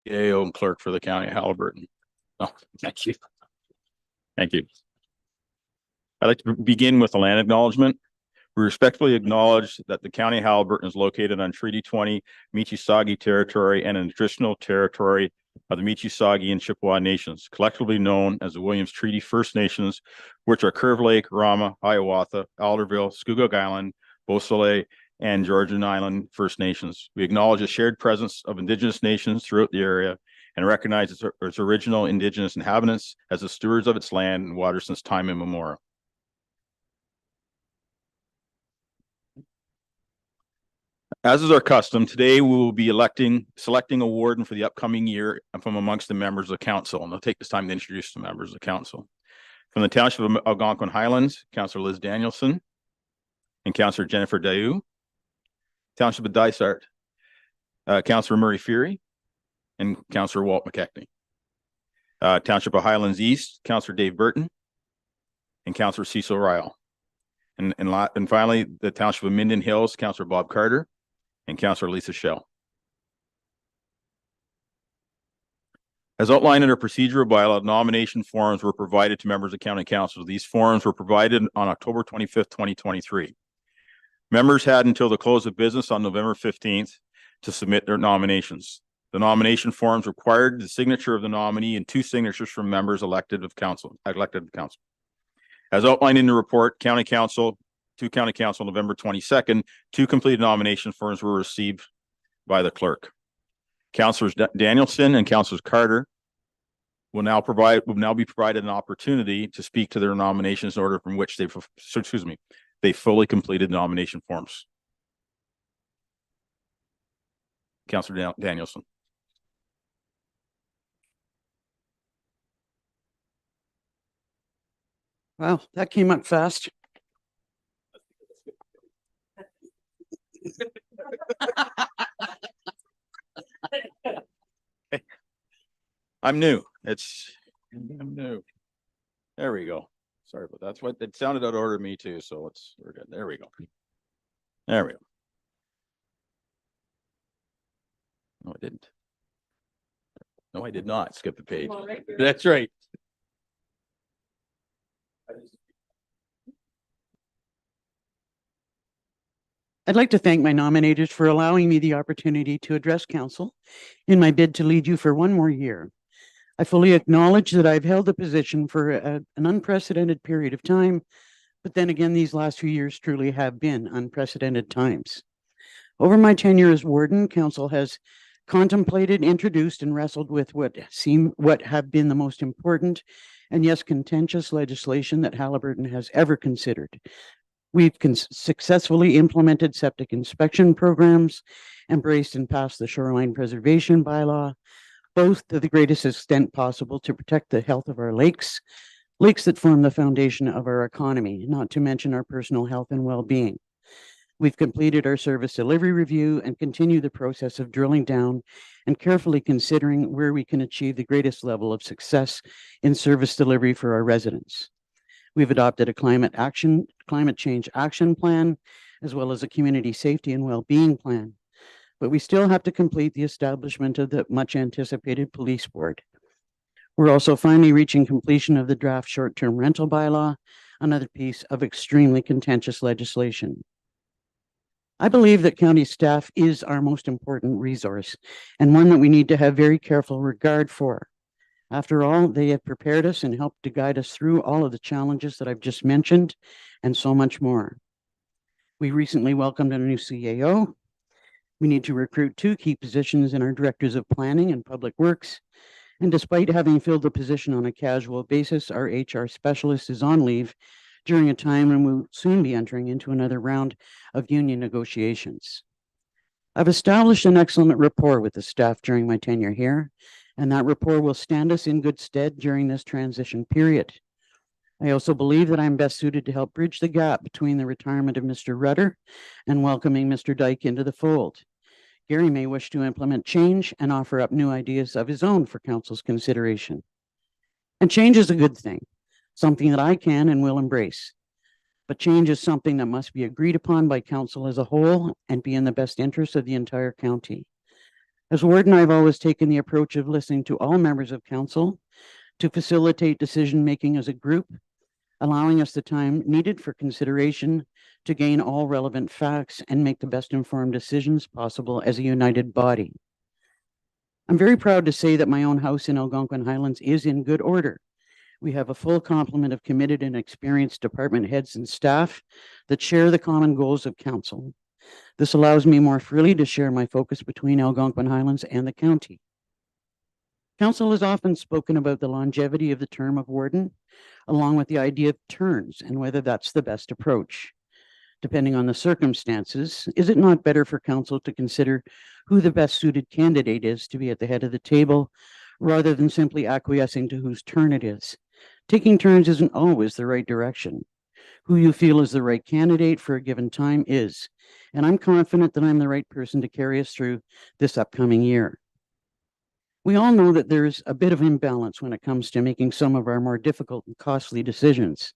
CAO and clerk for the county of Haliburton. Oh, thank you. Thank you. I'd like to begin with a land acknowledgement. We respectfully acknowledge that the county of Haliburton is located on Treaty 20 Michisagi territory and an traditional territory of the Michisagi and Chippewa nations, collectively known as the Williams Treaty First Nations, which are Curve Lake, Rama, Hiawatha, Alderville, Scugog Island, Beausoleil, and Georgian Island First Nations. We acknowledge the shared presence of Indigenous nations throughout the area and recognize its original Indigenous inhabitants as the stewards of its land and water since time immemorial. As is our custom, today we will be selecting a warden for the upcoming year from amongst the members of the council. And I'll take this time to introduce the members of the council. From the Township of Algonquin Highlands, Councillor Liz Danielson and Councillor Jennifer Dayu. Township of Dysart, Councillor Murray Fury and Councillor Walt McKechnie. Township of Highlands East, Councillor Dave Burton and Councillor Cecil Ryle. And finally, the Township of Minden Hills, Councillor Bob Carter and Councillor Lisa Schell. As outlined in our procedural bylaw, nomination forms were provided to members of county council. These forms were provided on October 25th, 2023. Members had until the close of business on November 15th to submit their nominations. The nomination forms required the signature of the nominee and 2 signatures from members elected of council. As outlined in the report, County Council, November 22nd, 2 completed nomination forms were received by the clerk. Councillors Danielson and Councillors Carter will now be provided an opportunity to speak to their nominations in order from which they fully completed nomination forms. Councillor Danielson. Wow, that came up fast. I'm new. I'm new. There we go. Sorry about that. That's what it sounded out of order to me too. So we're good. There we go. There we go. No, I didn't. No, I did not skip the page. That's right. I'd like to thank my nominators for allowing me the opportunity to address council in my bid to lead you for 1 more year. I fully acknowledge that I've held the position for an unprecedented period of time, but then again, these last few years truly have been unprecedented times. Over my tenure as warden, council has contemplated, introduced, and wrestled with what have been the most important and yes, contentious legislation that Haliburton has ever considered. We've successfully implemented septic inspection programs, embraced and passed the shoreline preservation bylaw, both to the greatest extent possible to protect the health of our lakes that form the foundation of our economy, not to mention our personal health and well-being. We've completed our service delivery review and continue the process of drilling down and carefully considering where we can achieve the greatest level of success in service delivery for our residents. We've adopted a climate change action plan, as well as a community safety and well-being plan. But we still have to complete the establishment of the much anticipated police board. We're also finally reaching completion of the draft short-term rental bylaw, another piece of extremely contentious legislation. I believe that county staff is our most important resource and one that we need to have very careful regard for. After all, they have prepared us and helped to guide us through all of the challenges that I've just mentioned and so much more. We recently welcomed a new CAO. We need to recruit 2 key positions in our directors of planning and public works. And despite having filled the position on a casual basis, our HR specialist is on leave during a time when we'll soon be entering into another round of union negotiations. I've established an excellent rapport with the staff during my tenure here, and that rapport will stand us in good stead during this transition period. I also believe that I'm best suited to help bridge the gap between the retirement of Mr. Rudder and welcoming Mr. Dyke into the fold. Gary may wish to implement change and offer up new ideas of his own for council's consideration. And change is a good thing, something that I can and will embrace. But change is something that must be agreed upon by council as a whole and be in the best interest of the entire county. As warden, I've always taken the approach of listening to all members of council to facilitate decision-making as a group, allowing us the time needed for consideration to gain all relevant facts and make the best informed decisions possible as a united body. I'm very proud to say that my own house in Algonquin Highlands is in good order. We have a full complement of committed and experienced department heads and staff that share the common goals of council. This allows me more freely to share my focus between Algonquin Highlands and the county. Council has often spoken about the longevity of the term of warden, along with the idea of terms and whether that's the best approach. Depending on the circumstances, is it not better for council to consider who the best suited candidate is to be at the head of the table, rather than simply acquiescing to whose turn it is? Taking turns isn't always the right direction. Who you feel is the right candidate for a given time is, and I'm confident that I'm the right person to carry us through this upcoming year. We all know that there's a bit of imbalance when it comes to making some of our more difficult and costly decisions.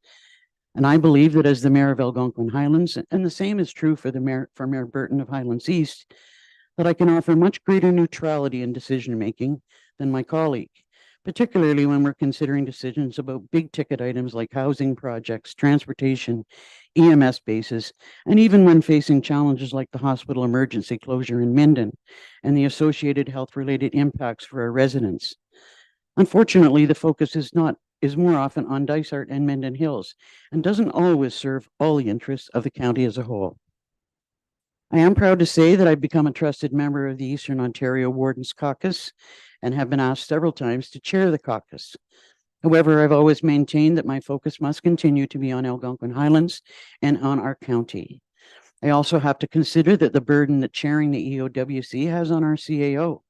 And I believe that as the mayor of Algonquin Highlands, and the same is true for Mayor Burton of Highlands East, that I can offer much greater neutrality in decision making than my colleague, particularly when we're considering decisions about big ticket items like housing projects, transportation, EMS bases, and even when facing challenges like the hospital emergency closure in Minden and the associated health-related impacts for our residents. Unfortunately, the focus is more often on Dysart and Minden Hills and doesn't always serve all the interests of the county as a whole. I am proud to say that I've become a trusted member of the Eastern Ontario Wardens Caucus and have been asked several times to chair the caucus. However, I've always maintained that my focus must continue to be on Algonquin Highlands and on our county. I also have to consider that the burden that chairing the EOWC has on our CAO,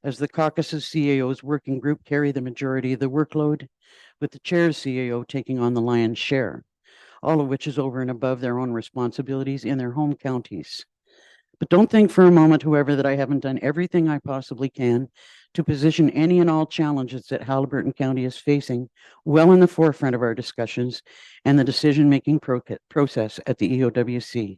as the caucus's CAO's working group carry the majority of the workload, with the chair's CAO taking on the lion's share, all of which is over and above their own responsibilities in their home counties. But don't think for a moment, however, that I haven't done everything I possibly can to position any and all challenges that Haliburton County is facing well in the forefront of our discussions and the decision-making process at the EOWC.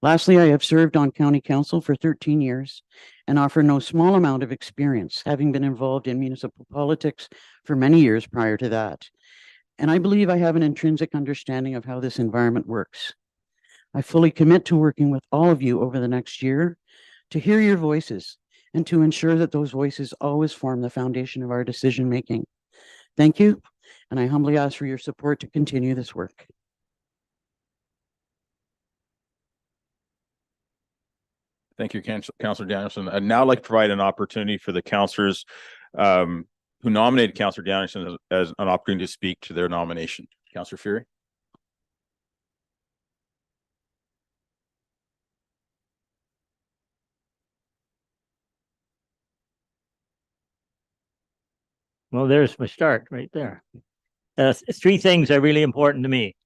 Lastly, I have served on county council for 13 years and offer no small amount of experience, having been involved in municipal politics for many years prior to that. And I believe I have an intrinsic understanding of how this environment works. I fully commit to working with all of you over the next year to hear your voices and to ensure that those voices always form the foundation of our decision making. Thank you, and I humbly ask for your support to continue this work. Thank you, Councillor Danielson. I'd now like to provide an opportunity for the councillors who nominated Councillor Danielson as an opportunity to speak to their nomination. Councillor Fury. Well, there's my start right there. Three things are really important to me: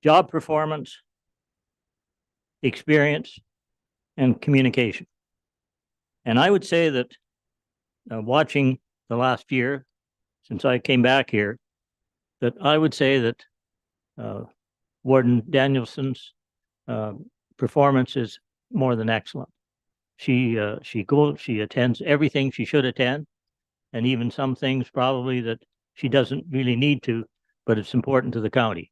job performance, experience, and communication. And I would say that watching the last year, since I came back here, that I would say that Warden Danielson's performance is more than excellent. She attends everything she should attend, and even some things probably that she doesn't really need to, but it's important to the county.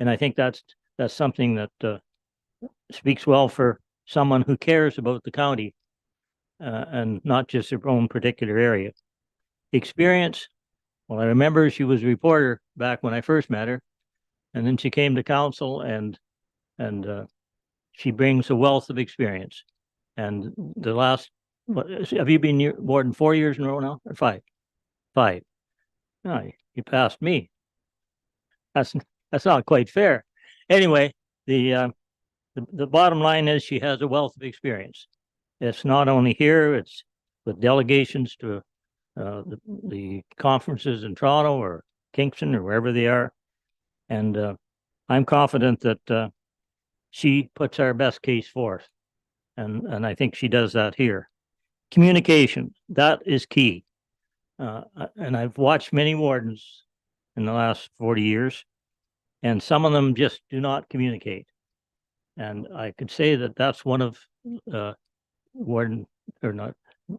And I think that's something that speaks well for someone who cares about the county and not just their own particular area. Experience, well, I remember she was a reporter back when I first met her, and then she came to council, and she brings a wealth of experience. And the last, have you been warden 4 years in a row now, or five? Five. No, you passed me. That's not quite fair. Anyway, the bottom line is she has a wealth of experience. It's not only here; it's with delegations to the conferences in Toronto or Kingston or wherever they are, and I'm confident that she puts our best case forth, and I think she does that here. Communication, that is key. And I've watched many wardens in the last 40 years, and some of them just do not communicate. And I could say that that's one of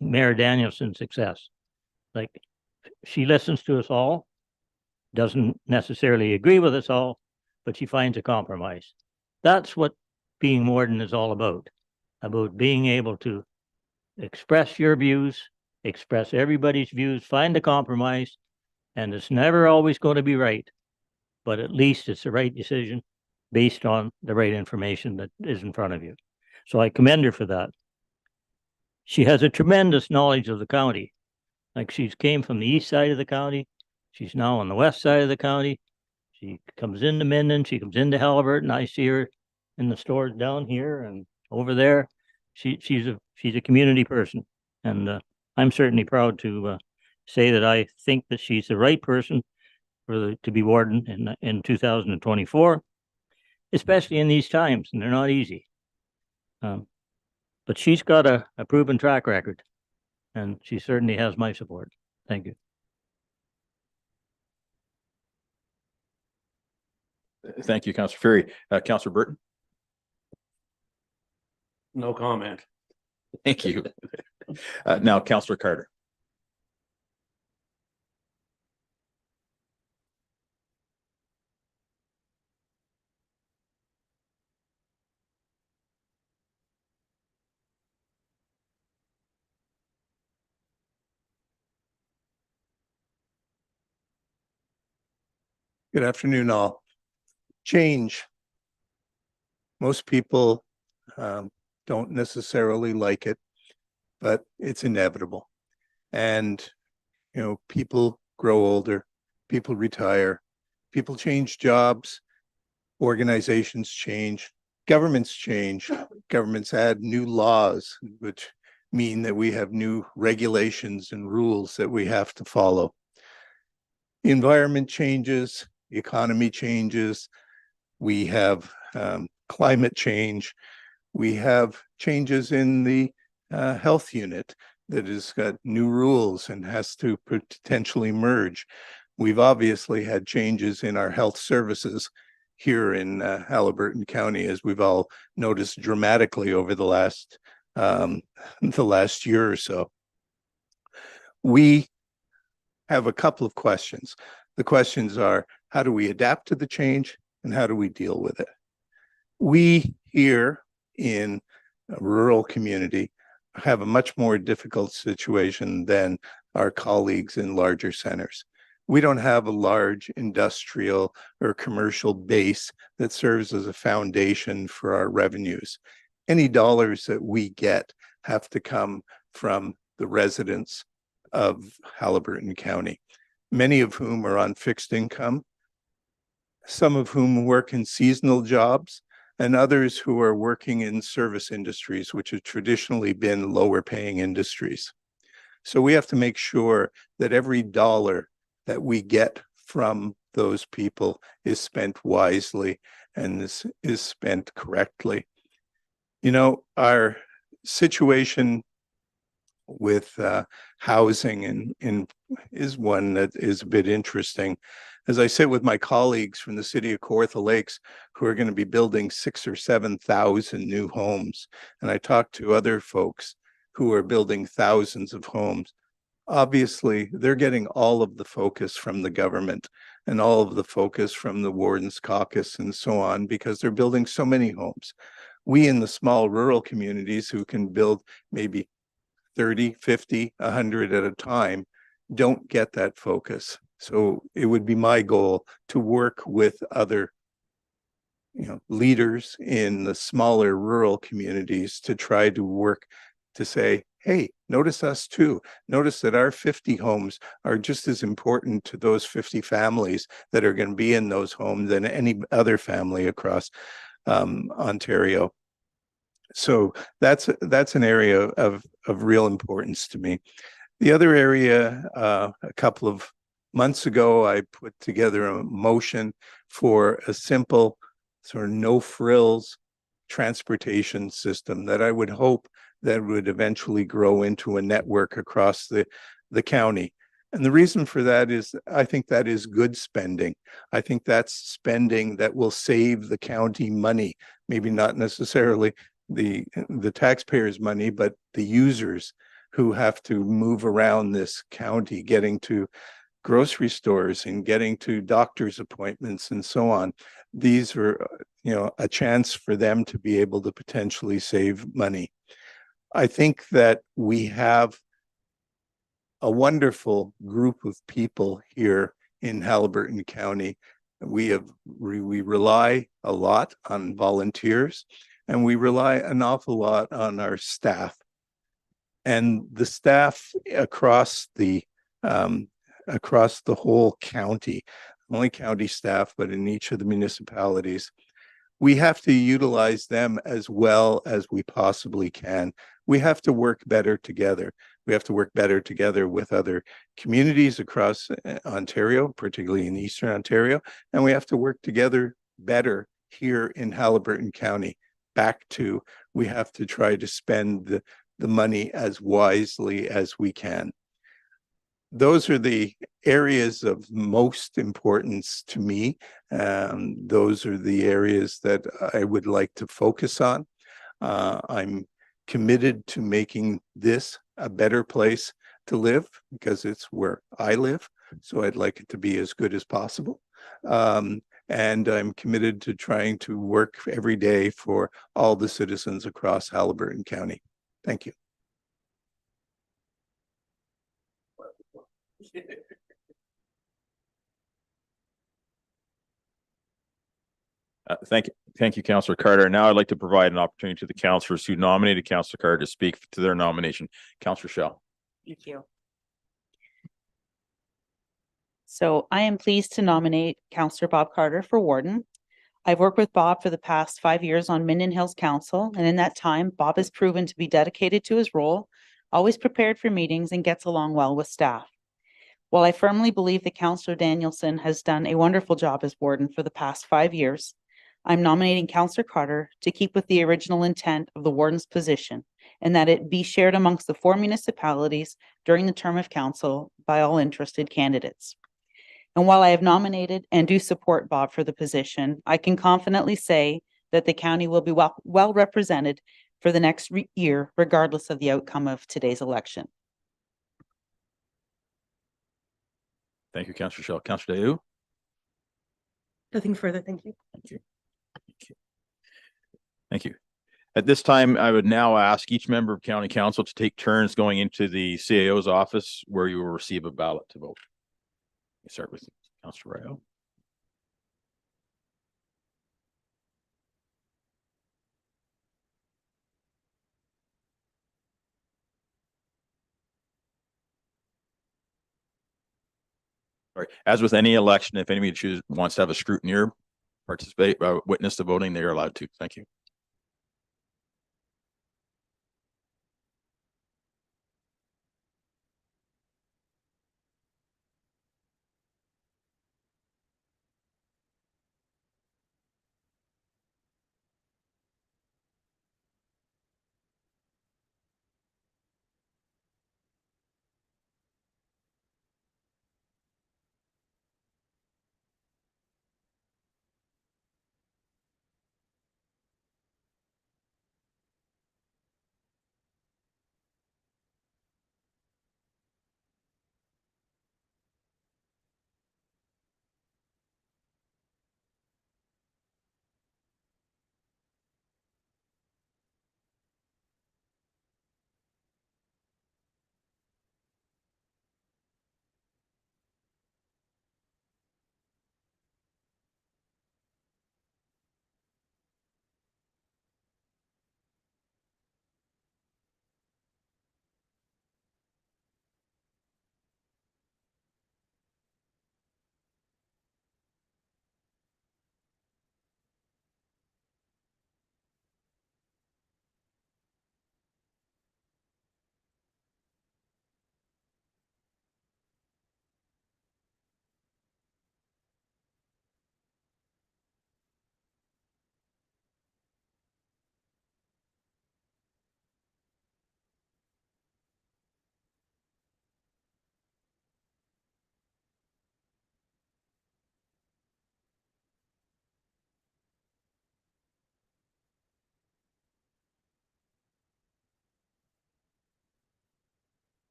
Mayor Danielson's success. Like, she listens to us all, doesn't necessarily agree with us all, but she finds a compromise. That's what being warden is all about being able to express your views, express everybody's views, find a compromise, and it's never always going to be right, but at least it's the right decision based on the right information that is in front of you. So I commend her for that. She has a tremendous knowledge of the county. Like, she's came from the east side of the county. She's now on the west side of the county. She comes into Minden. She comes into Haliburton. I see her in the stores down here and over there. She's a community person, and I'm certainly proud to say that I think that she's the right person to be warden in 2024, especially in these times, and they're not easy. But she's got a proven track record, and she certainly has my support. Thank you. Thank you, Councillor Ferry. Councillor Burton. No comment. Thank you. Now, Councillor Carter. Good afternoon, all. Change. Most people don't necessarily like it, but it's inevitable. And, you know, people grow older, people retire, people change jobs, organizations change, governments change, governments add new laws, which mean that we have new regulations and rules that we have to follow. The environment changes, the economy changes, we have climate change, we have changes in the health unit that has got new rules and has to potentially merge. We've obviously had changes in our health services here in Haliburton County, as we've all noticed dramatically over the last year or so. We have a couple of questions. The questions are, how do we adapt to the change and how do we deal with it? We here in a rural community have a much more difficult situation than our colleagues in larger centers. We don't have a large industrial or commercial base that serves as a foundation for our revenues. Any dollars that we get have to come from the residents of Haliburton County, many of whom are on fixed income, some of whom work in seasonal jobs, and others who are working in service industries, which have traditionally been lower paying industries. So we have to make sure that every dollar that we get from those people is spent wisely and is spent correctly. You know, our situation with housing is one that is a bit interesting. As I sit with my colleagues from the city of Kawartha Lakes, who are going to be building 6,000 or 7,000 new homes, and I talk to other folks who are building thousands of homes, obviously they're getting all of the focus from the government and all of the focus from the Warden's Caucus and so on, because they're building so many homes. We in the small rural communities who can build maybe 30, 50, 100 at a time don't get that focus. So it would be my goal to work with other leaders in the smaller rural communities to try to work to say, hey, notice us too. Notice that our 50 homes are just as important to those 50 families that are going to be in those homes than any other family across Ontario. So that's an area of real importance to me. The other area, a couple of months ago, I put together a motion for a simple sort of no frills transportation system that I would hope that would eventually grow into a network across the county. And the reason for that is I think that is good spending. I think that's spending that will save the county money, maybe not necessarily the taxpayers' money, but the users' who have to move around this county, getting to grocery stores and getting to doctor's appointments and so on. These are, a chance for them to be able to potentially save money. I think that we have a wonderful group of people here in Haliburton County. We rely a lot on volunteers, and we rely an awful lot on our staff. And the staff across the whole county, not only county staff, but in each of the municipalities, we have to utilize them as well as we possibly can. We have to work better together. We have to work better together with other communities across Ontario, particularly in Eastern Ontario, and we have to work together better here in Haliburton County. We have to try to spend the money as wisely as we can. Those are the areas of most importance to me. Those are the areas that I would like to focus on. I'm committed to making this a better place to live because it's where I live. So I'd like it to be as good as possible. And I'm committed to trying to work every day for all the citizens across Haliburton County. Thank you. Thank you, Councillor Carter. Now I'd like to provide an opportunity to the councillors who nominated Councillor Carter to speak to their nomination. Councillor Shell. Thank you. So I am pleased to nominate Councillor Bob Carter for warden. I've worked with Bob for the past 5 years on Minden Hills Council, and in that time, Bob has proven to be dedicated to his role, always prepared for meetings, and gets along well with staff. While I firmly believe that Councillor Danielson has done a wonderful job as warden for the past 5 years, I'm nominating Councillor Carter to keep with the original intent of the warden's position, and that it be shared amongst the 4 municipalities during the term of council by all interested candidates. And while I have nominated and do support Bob for the position, I can confidently say that the county will be well represented for the next year, regardless of the outcome of today's election. Thank you, Councillor Shell. Councillor Dayu. Nothing further, thank you. Thank you. Thank you. Thank you. At this time, I would now ask each member of County Council to take turns going into the CAO's office where you will receive a ballot to vote. We start with Councillor Rayo. All right. As with any election, if anybody wants to have a scrutineer participate, witness the voting, they are allowed to. Thank you.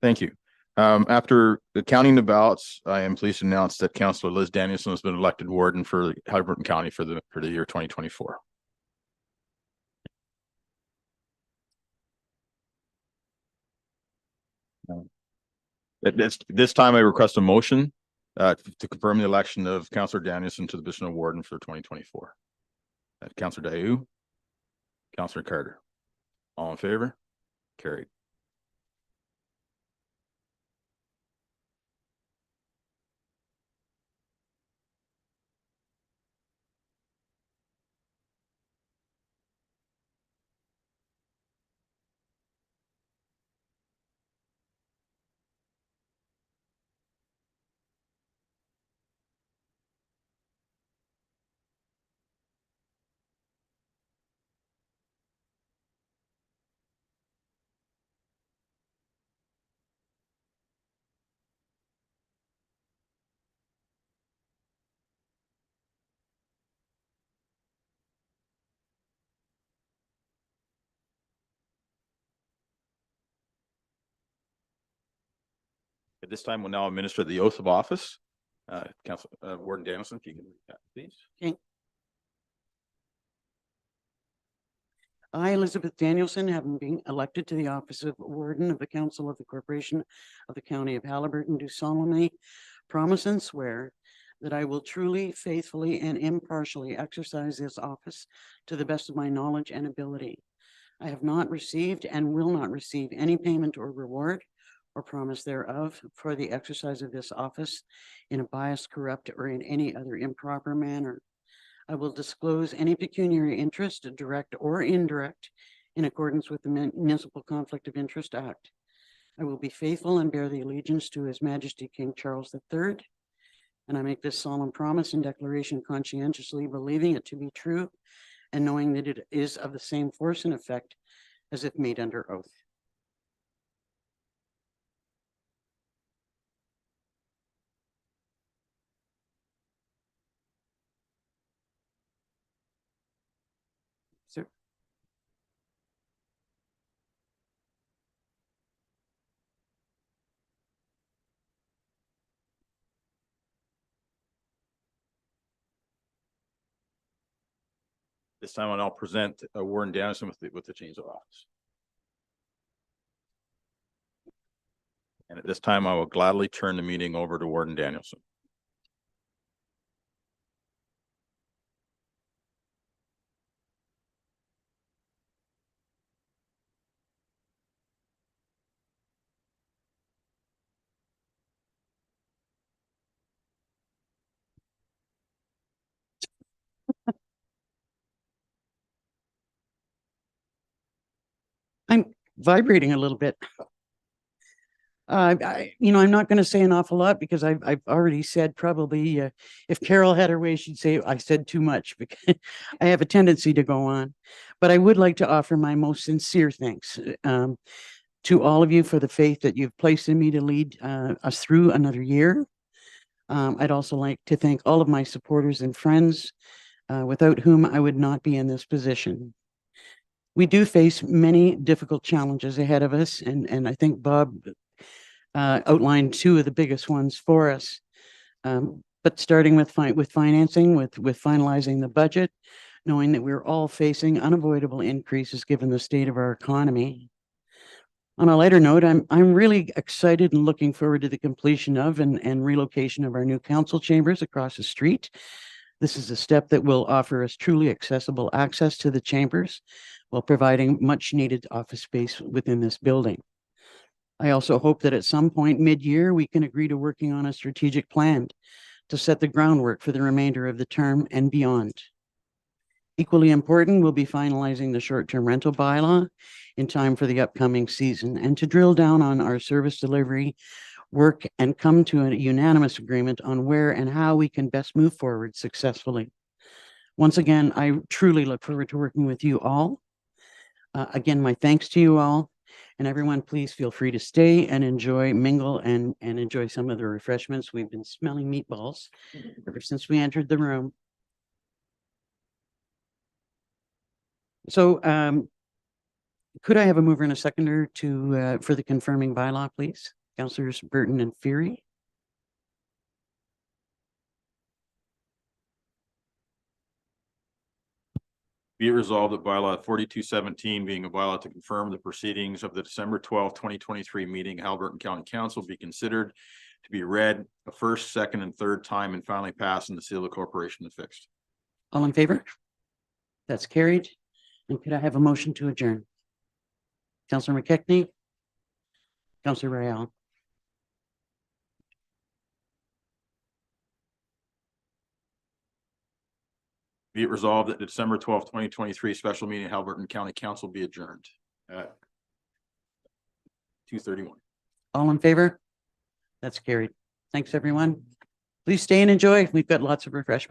Thank you. After counting the ballots, I am pleased to announce that Councillor Liz Danielson has been elected warden for Haliburton County for the year 2024. At this time, I request a motion to confirm the election of Councillor Danielson to the position of warden for 2024. Councillor Dayu, Councillor Carter, all in favor? Carried. At this time, we'll now administer the oath of office. Councillor Warden Danielson, if you can read that, please. Okay. I, Elizabeth Danielson, having been elected to the office of Warden of the Council of the Corporation of the County of Haliburton, do solemnly promise and swear that I will truly, faithfully, and impartially exercise this office to the best of my knowledge and ability. I have not received and will not receive any payment or reward or promise thereof for the exercise of this office in a biased, corrupt, or in any other improper manner. I will disclose any pecuniary interest, direct or indirect, in accordance with the Municipal Conflict of Interest Act. I will be faithful and bear the allegiance to His Majesty King Charles III, and I make this solemn promise and declaration conscientiously, believing it to be true and knowing that it is of the same force and effect as if made under oath. Sir. This time, I'll now present Warden Danielson with the change of office. And at this time, I will gladly turn the meeting over to Warden Danielson. I'm vibrating a little bit. I'm not going to say an awful lot because I've already said probably, if Carol had her way, she'd say I said too much because I have a tendency to go on. But I would like to offer my most sincere thanks to all of you for the faith that you've placed in me to lead us through another year. I'd also like to thank all of my supporters and friends, without whom I would not be in this position. We do face many difficult challenges ahead of us, and I think Bob outlined two of the biggest ones for us. But starting with financing, with finalizing the budget, knowing that we're all facing unavoidable increases given the state of our economy. On a lighter note, I'm really excited and looking forward to the completion of and relocation of our new council chambers across the street. This is a step that will offer us truly accessible access to the chambers while providing much needed office space within this building. I also hope that at some point mid-year, we can agree to working on a strategic plan to set the groundwork for the remainder of the term and beyond. Equally important, we'll be finalizing the short-term rental bylaw in time for the upcoming season and to drill down on our service delivery work and come to a unanimous agreement on where and how we can best move forward successfully. Once again, I truly look forward to working with you all. Again, my thanks to you all, and everyone, please feel free to stay and mingle and enjoy some of the refreshments. We've been smelling meatballs ever since we entered the room. So Could I have a mover and a seconder to, for the confirming bylaw, please? Councillors Burton and Fury. Be it resolved that bylaw 4217 being a bylaw to confirm the proceedings of the December 2023 meeting, Haliburton County Council be considered to be read a first, second, and third time and finally passed and the seal of the corporation is fixed. All in favor? That's carried. And could I have a motion to adjourn? Councillor McKechnie. Councillor Royale. Be it resolved that the December 2023 special meeting of Haliburton County Council be adjourned at 2:31. All in favor? That's carried. Thanks, everyone. Please stay and enjoy. We've got lots of refreshments.